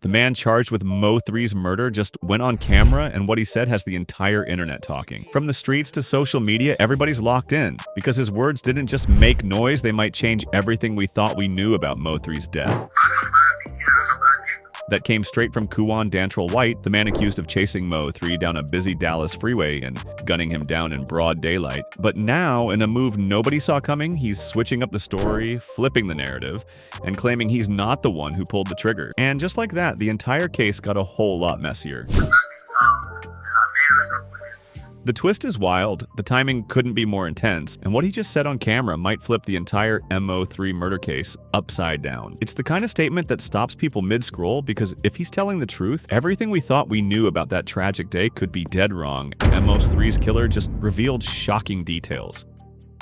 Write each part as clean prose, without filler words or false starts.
The man charged with MO3's murder just went on camera, and what he said has the entire internet talking. From the streets to social media, everybody's locked in, because his words didn't just make noise, they might change everything we thought we knew about MO3's death. That came straight from Kuwan Dantrell White, the man accused of chasing Mo3 down a busy Dallas freeway and gunning him down in broad daylight. But now, in a move nobody saw coming, he's switching up the story, flipping the narrative, and claiming he's not the one who pulled the trigger. And just like that, the entire case got a whole lot messier. The twist is wild, the timing couldn't be more intense, and what he just said on camera might flip the entire MO3 murder case upside down. It's the kind of statement that stops people mid-scroll, because if he's telling the truth, everything we thought we knew about that tragic day could be dead wrong. MO3's killer just revealed shocking details.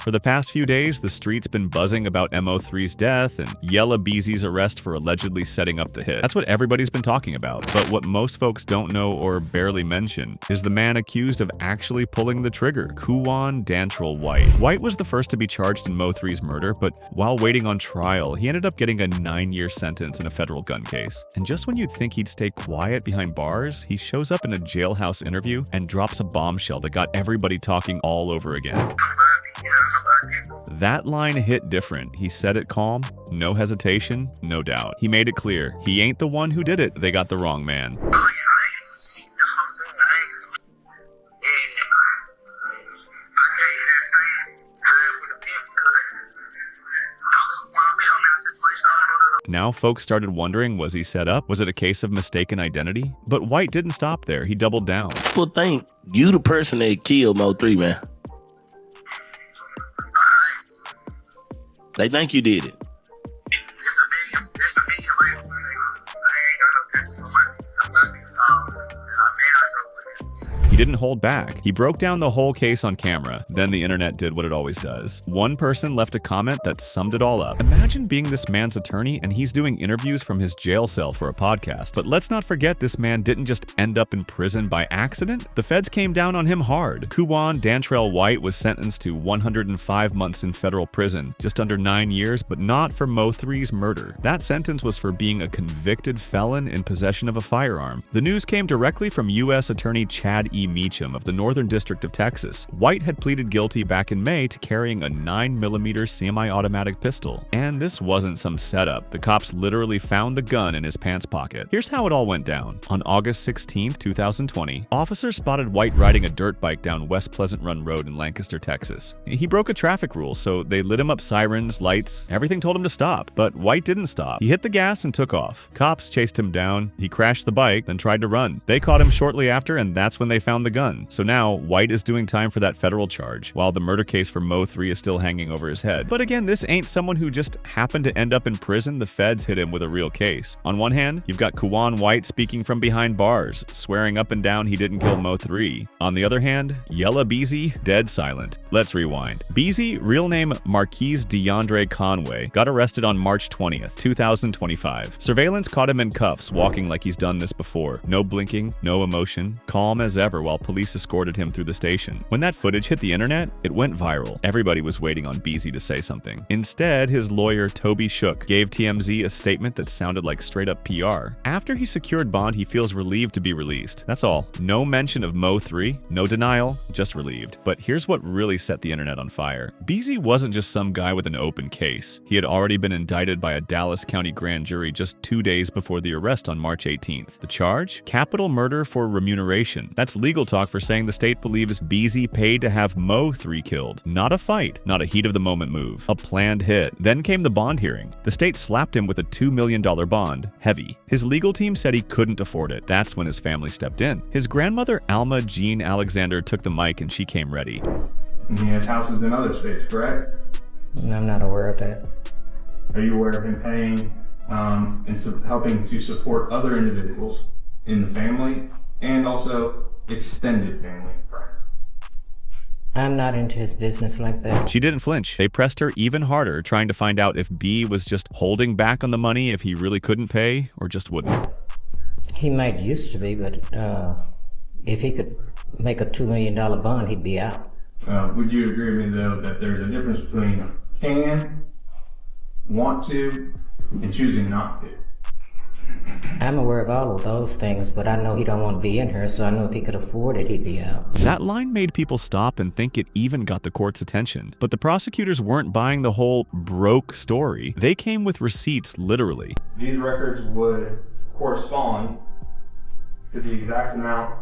For the past few days, the street's been buzzing about MO3's death and Yella Beezy's arrest for allegedly setting up the hit. That's what everybody's been talking about, but what most folks don't know or barely mention is the man accused of actually pulling the trigger, Kuwan Dantrell White. White was the first to be charged in Mo3's murder, but while waiting on trial, he ended up getting a 9-year sentence in a federal gun case. And just when you'd think he'd stay quiet behind bars, he shows up in a jailhouse interview and drops a bombshell that got everybody talking all over again. That line hit different. He said it calm, no hesitation, no doubt. He made it clear, he ain't the one who did it, they got the wrong man. Now folks started wondering, was he set up? Was it a case of mistaken identity? But White didn't stop there, he doubled down. People think you the person that killed Mo3, man. They think you did it. He didn't hold back. He broke down the whole case on camera. Then the internet did what it always does. One person left a comment that summed it all up. Imagine being this man's attorney and he's doing interviews from his jail cell for a podcast. But let's not forget, this man didn't just end up in prison by accident. The feds came down on him hard. Kuwan Dantrell White was sentenced to 105 months in federal prison, just under 9 years, but not for Mo3's murder. That sentence was for being a convicted felon in possession of a firearm. The news came directly from U.S. Attorney Chad E. Meacham of the Northern District of Texas. White had pleaded guilty back in May to carrying a 9mm semi-automatic pistol. And this wasn't some setup. The cops literally found the gun in his pants pocket. Here's how it all went down. On August 16, 2020, officers spotted White riding a dirt bike down West Pleasant Run Road in Lancaster, Texas. He broke a traffic rule, so they lit him up sirens, lights, everything told him to stop. But White didn't stop. He hit the gas and took off. Cops chased him down. He crashed the bike, then tried to run. They caught him shortly after, and that's when they found the gun. So now, White is doing time for that federal charge, while the murder case for Mo3 is still hanging over his head. But again, this ain't someone who just happened to end up in prison. The feds hit him with a real case. On one hand, you've got Kuwan White speaking from behind bars, swearing up and down he didn't kill Mo3. On the other hand, Yella Beezy, dead silent. Let's rewind. Beezy, real name Marquise DeAndre Conway, got arrested on March 20th, 2025. Surveillance caught him in cuffs, walking like he's done this before. No blinking, no emotion, calm as ever while police escorted him through the station. When that footage hit the internet, it went viral. Everybody was waiting on Beezy to say something. Instead, his lawyer, Toby Shook, gave TMZ a statement that sounded like straight-up PR. After he secured bond, he feels relieved to be released. That's all. No mention of Mo3, no denial, just relieved. But here's what really set the internet on fire. Beezy wasn't just some guy with an open case. He had already been indicted by a Dallas County grand jury just 2 days before the arrest on March 18th. The charge? Capital murder for remuneration. That's legal talk for saying the state believes Beezy paid to have Mo3 killed. Not a fight, not a heat-of-the-moment move. A planned hit. Then came the bond hearing. The state slapped him with a $2 million bond. Heavy. His legal team said he couldn't afford it. That's when his family stepped in. His grandmother, Alma Jean Alexander, took the mic and she came ready. He has houses in other states, correct? I'm not aware of that. Are you aware of him paying and helping to support other individuals in the family and also extended family and friends? I'm not into his business like that. She didn't flinch. They pressed her even harder, trying to find out if B was just holding back on the money if he really couldn't pay, or just wouldn't. He might used to be, but if he could make a $2 million bond, he'd be out. Would you agree with me, though, that there's a difference between can, want to, and choosing not to? I'm aware of all of those things, but I know he don't want to be in here, so I know if he could afford it, he'd be out. That line made people stop and think it even got the court's attention. But the prosecutors weren't buying the whole broke story. They came with receipts, literally. These records would correspond to the exact amount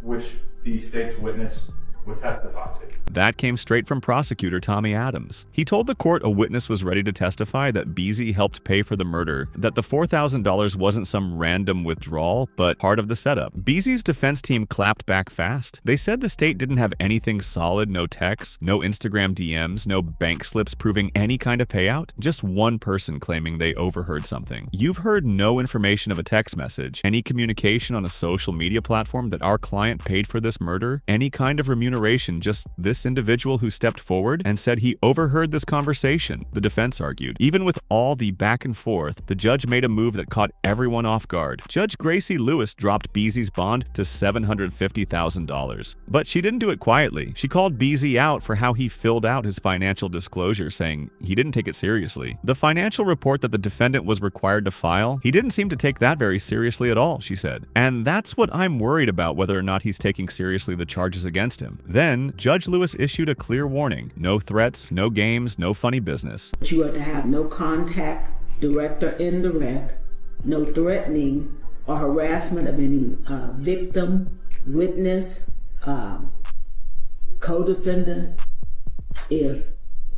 which the state's witness would testify to. That came straight from prosecutor Tommy Adams. He told the court a witness was ready to testify that Beasy helped pay for the murder, that the $4,000 wasn't some random withdrawal, but part of the setup. Beasy's defense team clapped back fast. They said the state didn't have anything solid, no texts, no Instagram DMs, no bank slips proving any kind of payout, just one person claiming they overheard something. You've heard no information of a text message, any communication on a social media platform that our client paid for this murder, any kind of remuneration, just this individual who stepped forward and said he overheard this conversation, the defense argued. Even with all the back and forth, the judge made a move that caught everyone off guard. Judge Gracie Lewis dropped Beasy's bond to $750,000. But she didn't do it quietly. She called Beasy out for how he filled out his financial disclosure, saying he didn't take it seriously. The financial report that the defendant was required to file, he didn't seem to take that very seriously at all, she said. And that's what I'm worried about, whether or not he's taking seriously the charges against him. Then, Judge Lewis issued a clear warning. No threats, no games, no funny business. You are to have no contact, direct or indirect, no threatening or harassment of any victim, witness, co-defendant. If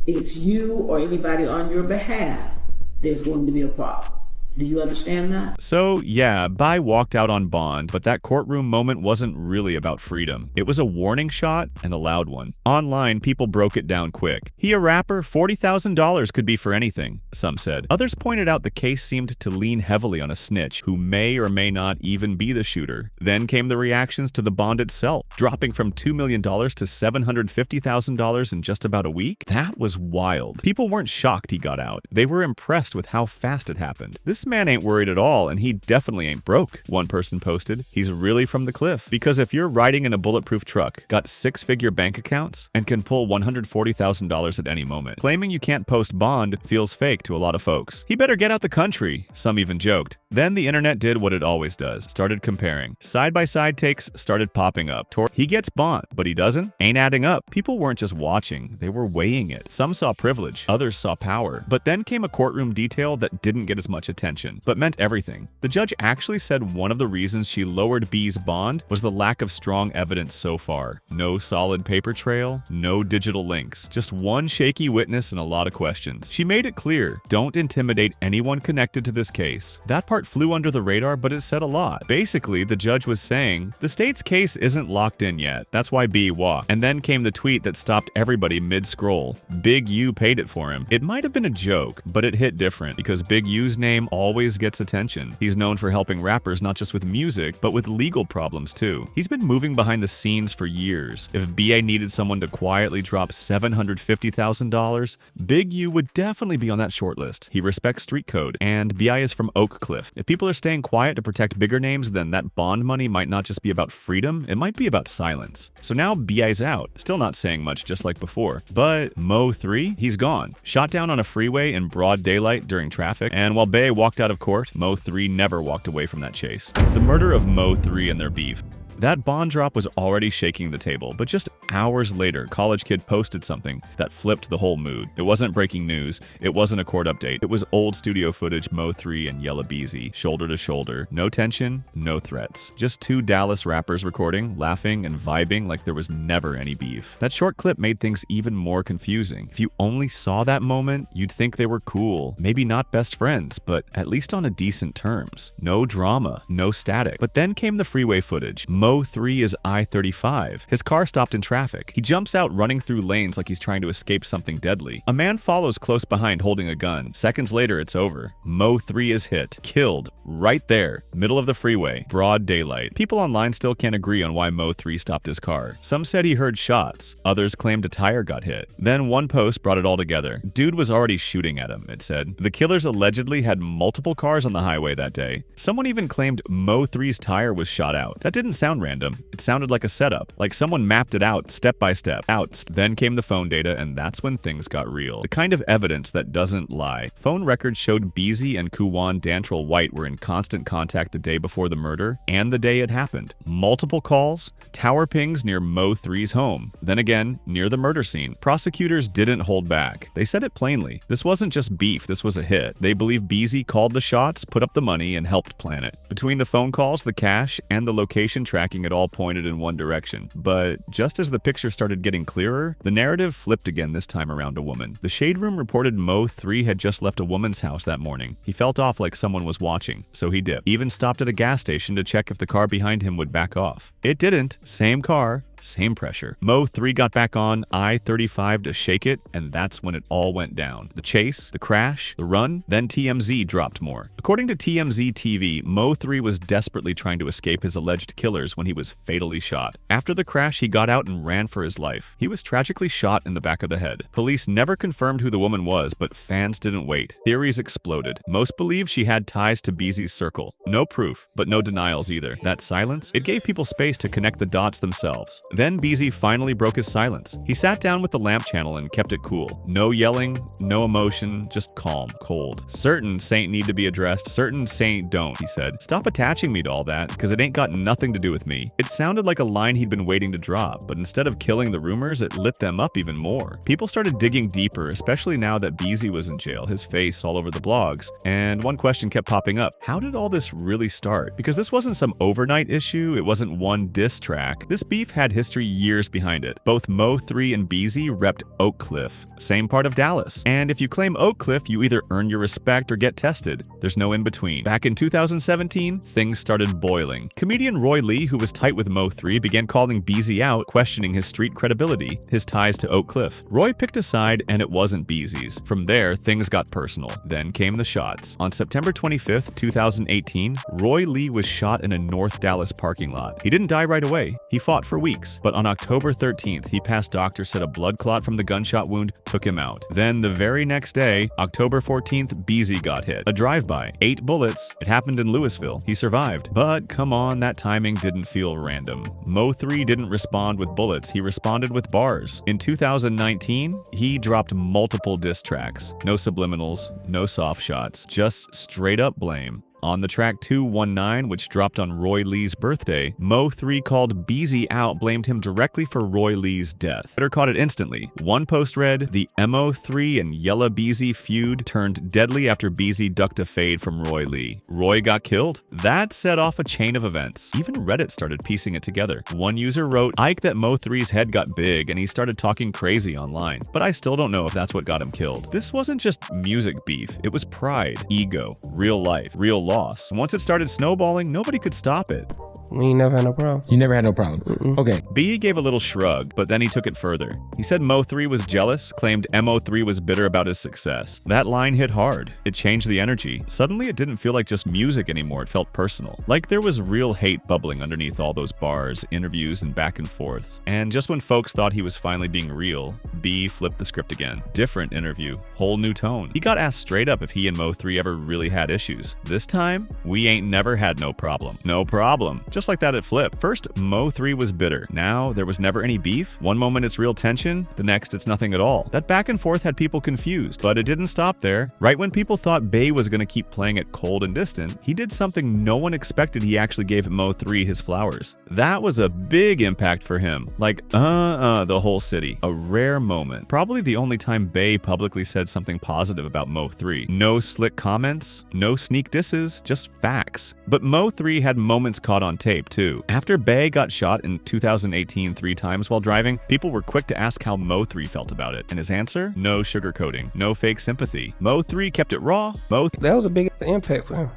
it's you or anybody on your behalf, there's going to be a problem. Do you understand that? So, yeah, Bai walked out on bond, but that courtroom moment wasn't really about freedom. It was a warning shot and a loud one. Online, people broke it down quick. He a rapper? $40,000 could be for anything, some said. Others pointed out the case seemed to lean heavily on a snitch who may or may not even be the shooter. Then came the reactions to the bond itself, dropping from $2 million to $750,000 in just about a week. That was wild. People weren't shocked he got out. They were impressed with how fast it happened. This man ain't worried at all, and he definitely ain't broke, one person posted. He's really from the cliff. Because if you're riding in a bulletproof truck, got six-figure bank accounts, and can pull $140,000 at any moment, claiming you can't post bond feels fake to a lot of folks. He better get out the country, some even joked. Then the internet did what it always does, started comparing. Side-by-side takes started popping up. He gets bond, but he doesn't? Ain't adding up. People weren't just watching, they were weighing it. Some saw privilege, others saw power. But then came a courtroom detail that didn't get as much attention, but meant everything. The judge actually said one of the reasons she lowered B's bond was the lack of strong evidence so far. No solid paper trail, no digital links, just one shaky witness and a lot of questions. She made it clear, don't intimidate anyone connected to this case. That part flew under the radar, but it said a lot. Basically, the judge was saying, the state's case isn't locked in yet. That's why B walked. And then came the tweet that stopped everybody mid-scroll. Big U paid it for him. It might have been a joke, but it hit different because Big U's name always gets attention. He's known for helping rappers not just with music, but with legal problems too. He's been moving behind the scenes for years. If BA needed someone to quietly drop $750,000, Big U would definitely be on that shortlist. He respects street code, and BI is from Oak Cliff. If people are staying quiet to protect bigger names, then that bond money might not just be about freedom, it might be about silence. So now BI's out, still not saying much just like before. But MO3, he's gone. Shot down on a freeway in broad daylight during traffic, and while Bay walked out of court, MO3 never walked away from that chase. The murder of MO3 and their beef. That bond drop was already shaking the table, but just hours later, College Kid posted something that flipped the whole mood. It wasn't breaking news, it wasn't a court update, it was old studio footage MO3 and Yella Beezy, shoulder to shoulder. No tension, no threats. Just two Dallas rappers recording, laughing, and vibing like there was never any beef. That short clip made things even more confusing. If you only saw that moment, you'd think they were cool. Maybe not best friends, but at least on a decent terms. No drama, no static. But then came the freeway footage. MO3 is I-35. His car stopped in traffic. He jumps out running through lanes like he's trying to escape something deadly. A man follows close behind holding a gun. Seconds later, it's over. MO3 is hit. Killed. Right there. Middle of the freeway. Broad daylight. People online still can't agree on why MO3 stopped his car. Some said he heard shots. Others claimed a tire got hit. Then one post brought it all together. Dude was already shooting at him, it said. The killers allegedly had multiple cars on the highway that day. Someone even claimed MO3's tire was shot out. That didn't sound sound random. It sounded like a setup, like someone mapped it out step by step. Then came the phone data, and that's when things got real. The kind of evidence that doesn't lie. Phone records showed Beezy and Kuwan Dantrell White were in constant contact the day before the murder and the day it happened. Multiple calls, tower pings near MO3's home, then again near the murder scene. Prosecutors didn't hold back. They said it plainly. This wasn't just beef, this was a hit. They believe Beezy called the shots, put up the money, and helped plan it. Between the phone calls, the cash, and the location tracking, it all pointed in one direction. But just as the picture started getting clearer, the narrative flipped again, this time around a woman. The Shade Room reported MO3 had just left a woman's house that morning. He felt off like someone was watching, so he dipped. Even stopped at a gas station to check if the car behind him would back off. It didn't. Same car, same pressure. MO3 got back on I-35 to shake it, and that's when it all went down. The chase, the crash, the run, then TMZ dropped more. According to TMZ TV, MO3 was desperately trying to escape his alleged killers when he was fatally shot. After the crash, he got out and ran for his life. He was tragically shot in the back of the head. Police never confirmed who the woman was, but fans didn't wait. Theories exploded. Most believe she had ties to Beezy's circle. No proof, but no denials either. That silence? It gave people space to connect the dots themselves. Then Beezy finally broke his silence. He sat down with the lamp channel and kept it cool. No yelling, no emotion, just calm, cold. Certain saint need to be addressed, certain saint don't, he said. Stop attaching me to all that, because it ain't got nothing to do with me. It sounded like a line he'd been waiting to drop, but instead of killing the rumors, it lit them up even more. People started digging deeper, especially now that Beezy was in jail, his face all over the blogs. And one question kept popping up. How did all this really start? Because this wasn't some overnight issue, it wasn't one diss track. This beef had history years behind it. Both MO3 and Beezy repped Oak Cliff, same part of Dallas. And if you claim Oak Cliff, you either earn your respect or get tested. There's no in between. Back in 2017, things started boiling. Comedian Roy Lee, who was tight with MO3, began calling Beezy out, questioning his street credibility, his ties to Oak Cliff. Roy picked a side, and it wasn't Beezy's. From there, things got personal. Then came the shots. On September 25th, 2018, Roy Lee was shot in a North Dallas parking lot. He didn't die right away. He fought for weeks, but on October 13th, he passed doctors said a blood clot from the gunshot wound took him out. Then the very next day, October 14th, Beezy got hit. A drive-by, 8 bullets. It happened in Louisville. He survived. But come on, that timing didn't feel random. MO3 didn't respond with bullets. He responded with bars. In 2019, he dropped multiple diss tracks. No subliminals, no soft shots, just straight up blame. On the track 219, which dropped on Roy Lee's birthday, MO3 called Beezy out, blamed him directly for Roy Lee's death. Twitter caught it instantly. One post read, "The MO3 and Yella Beezy feud turned deadly after Beezy ducked a fade from Roy Lee. Roy got killed." That set off a chain of events. Even Reddit started piecing it together. One user wrote, "Ike that MO3's head got big and he started talking crazy online, but I still don't know if that's what got him killed." This wasn't just music beef. It was pride, ego, real life, real loss. Once it started snowballing, nobody could stop it. We ain't never had no problem. You never had no problem. Okay. B gave a little shrug, but then he took it further. He said MO3 was jealous, claimed MO3 was bitter about his success. That line hit hard. It changed the energy. Suddenly it didn't feel like just music anymore, it felt personal. Like there was real hate bubbling underneath all those bars, interviews, and back and forths. And just when folks thought he was finally being real, B flipped the script again. Different interview, whole new tone. He got asked straight up if he and MO3 ever really had issues. This time, "We ain't never had no problem." No problem. Just like that, it flipped. First, MO3 was bitter. Now, there was never any beef. One moment it's real tension, the next it's nothing at all. That back and forth had people confused, but it didn't stop there. Right when people thought Bay was gonna keep playing it cold and distant, he did something no one expected. He actually gave MO3 his flowers. That was a big impact for him. Like, the whole city. A rare moment. Probably the only time Bay publicly said something positive about MO3. No slick comments, no sneak disses, just facts. But MO3 had moments caught on tape, too. After Bay got shot in 2018 3 times while driving, people were quick to ask how MO3 felt about it. And his answer? No sugarcoating. No fake sympathy. MO3 kept it raw. That was a big impact for him.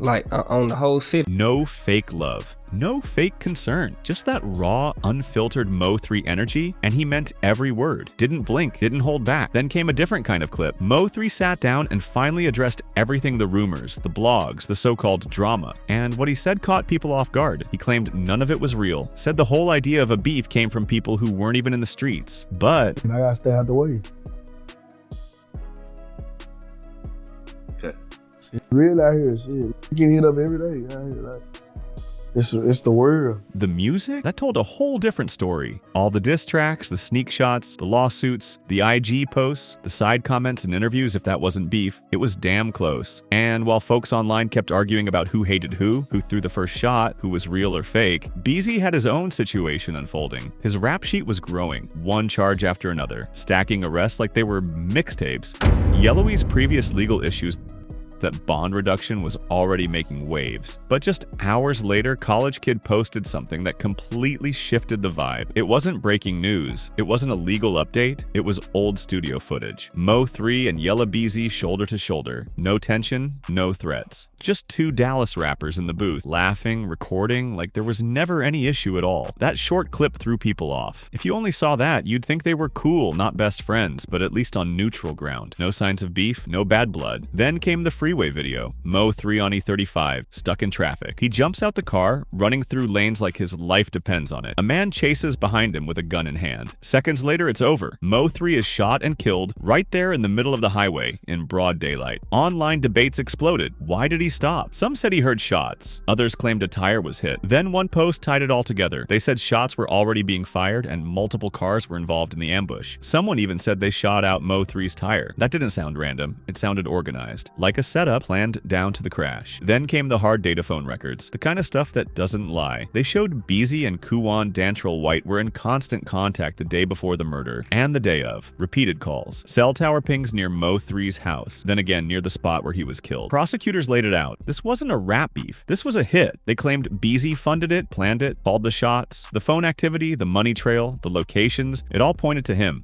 Like, on the whole city. No fake love. No fake concern. Just that raw, unfiltered MO3 energy, and he meant every word. Didn't blink, didn't hold back. Then came a different kind of clip. MO3 sat down and finally addressed everything: the rumors, the blogs, the so-called drama. And what he said caught people off guard. He claimed none of it was real. Said the whole idea of a beef came from people who weren't even in the streets. But I gotta stay out the way. Okay. Shit, real out here, shit. You get hit up every day out here, like. It's the world. The music? That told a whole different story. All the diss tracks, the sneak shots, the lawsuits, the IG posts, the side comments and interviews if that wasn't beef, it was damn close. And while folks online kept arguing about who hated who threw the first shot, who was real or fake, Beezy had his own situation unfolding. His rap sheet was growing, one charge after another, stacking arrests like they were mixtapes. Yellowy's previous legal issues that bond reduction was already making waves. But just hours later, College Kid posted something that completely shifted the vibe. It wasn't breaking news. It wasn't a legal update. It was old studio footage. Mo3 and Yella Beezy shoulder to shoulder. No tension, no threats. Just two Dallas rappers in the booth, laughing, recording, like there was never any issue at all. That short clip threw people off. If you only saw that, you'd think they were cool, not best friends, but at least on neutral ground. No signs of beef, no bad blood. Then came the freeway video. Mo3 on E35, stuck in traffic. He jumps out the car, running through lanes like his life depends on it. A man chases behind him with a gun in hand. Seconds later, it's over. Mo3 is shot and killed right there in the middle of the highway in broad daylight. Online debates exploded. Why did he stop? Some said he heard shots. Others claimed a tire was hit. Then one post tied it all together. They said shots were already being fired and multiple cars were involved in the ambush. Someone even said they shot out Mo3's tire. That didn't sound random. It sounded organized. Like a setup planned down to the crash. Then came the hard data phone records. The kind of stuff that doesn't lie. They showed Beezy and Kuwan Dantrell White were in constant contact the day before the murder and the day of. Repeated calls. Cell tower pings near Mo3's house. Then again near the spot where he was killed. Prosecutors laid it out. This wasn't a rap beef. This was a hit. They claimed Beezy funded it, planned it, called the shots. The phone activity, the money trail, the locations, it all pointed to him.